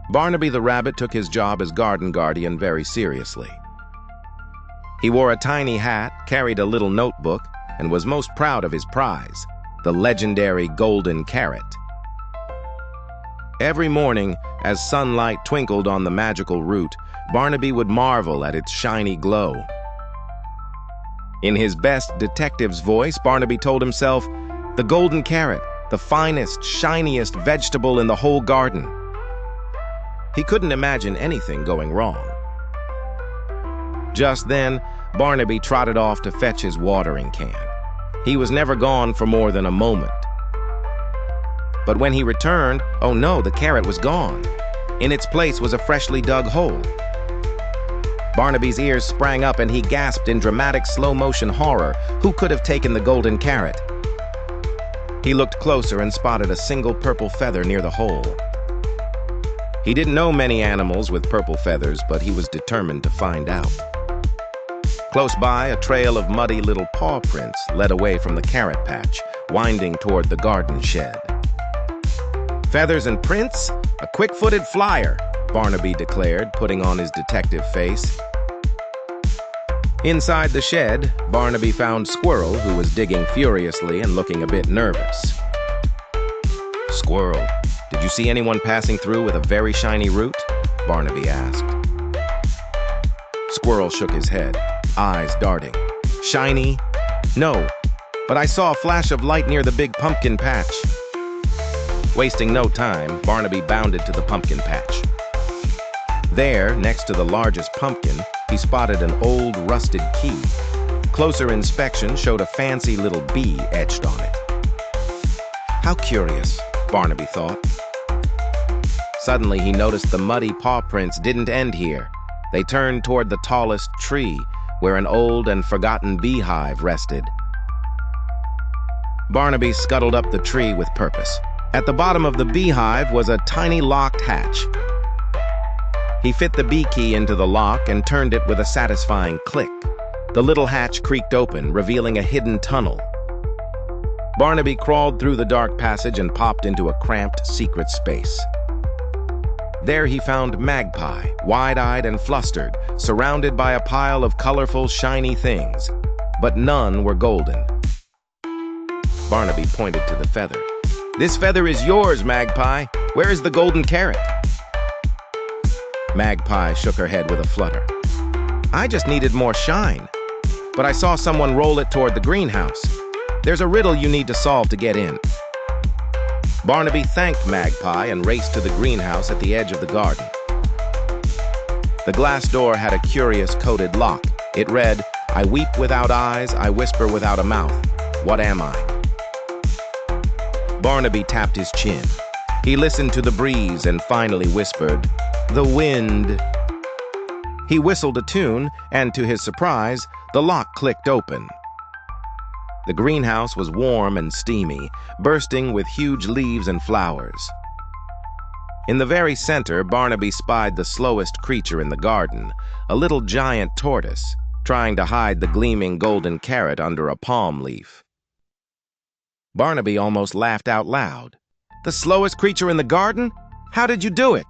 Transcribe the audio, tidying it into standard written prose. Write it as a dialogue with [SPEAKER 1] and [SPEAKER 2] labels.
[SPEAKER 1] Barnaby the Rabbit took his job as garden guardian very seriously. He wore a tiny hat, carried a little notebook, and was most proud of his prize, the legendary golden carrot. Every morning, as sunlight twinkled on the magical root, Barnaby would marvel at its shiny glow. In his best detective's voice, Barnaby told himself, "The golden carrot, the finest, shiniest vegetable in the whole garden." He couldn't imagine anything going wrong. Just then, Barnaby trotted off to fetch his watering can. He was never gone for more than a moment. But when he returned, oh no, the carrot was gone. In its place was a freshly dug hole. Barnaby's ears sprang up and he gasped in dramatic slow-motion horror. Who could have taken the golden carrot? He looked closer and spotted a single purple feather near the hole. He didn't know many animals with purple feathers, but he was determined to find out. Close by, a trail of muddy little paw prints led away from the carrot patch, winding toward the garden shed. "Feathers and prints? A quick-footed flyer," Barnaby declared, putting on his detective face. Inside the shed, Barnaby found Squirrel, who was digging furiously and looking a bit nervous. "Squirrel, did you see anyone passing through with a very shiny root?" Barnaby asked. Squirrel shook his head, eyes darting. "Shiny? No, but I saw a flash of light near the big pumpkin patch." Wasting no time, Barnaby bounded to the pumpkin patch. There, next to the largest pumpkin, he spotted an old rusted key. Closer inspection showed a fancy little bee etched on it. How curious, Barnaby thought. Suddenly he noticed the muddy paw prints didn't end here. They turned toward the tallest tree, where an old and forgotten beehive rested. Barnaby scuttled up the tree with purpose. At the bottom of the beehive was a tiny locked hatch. He fit the bee key into the lock and turned it with a satisfying click. The little hatch creaked open, revealing a hidden tunnel. Barnaby crawled through the dark passage and popped into a cramped, secret space. There he found Magpie, wide-eyed and flustered, surrounded by a pile of colorful, shiny things. But none were golden. Barnaby pointed to the feather. "This feather is yours, Magpie. Where is the golden carrot?" Magpie shook her head with a flutter. "I just needed more shine. But I saw someone roll it toward the greenhouse. There's a riddle you need to solve to get in." Barnaby thanked Magpie and raced to the greenhouse at the edge of the garden. The glass door had a curious coded lock. It read, "I weep without eyes, I whisper without a mouth. What am I?" Barnaby tapped his chin. He listened to the breeze and finally whispered, "The wind." He whistled a tune, and to his surprise, the lock clicked open. The greenhouse was warm and steamy, bursting with huge leaves and flowers. In the very center, Barnaby spied the slowest creature in the garden, a little giant tortoise, trying to hide the gleaming golden carrot under a palm leaf. Barnaby almost laughed out loud. "The slowest creature in the garden? How did you do it?"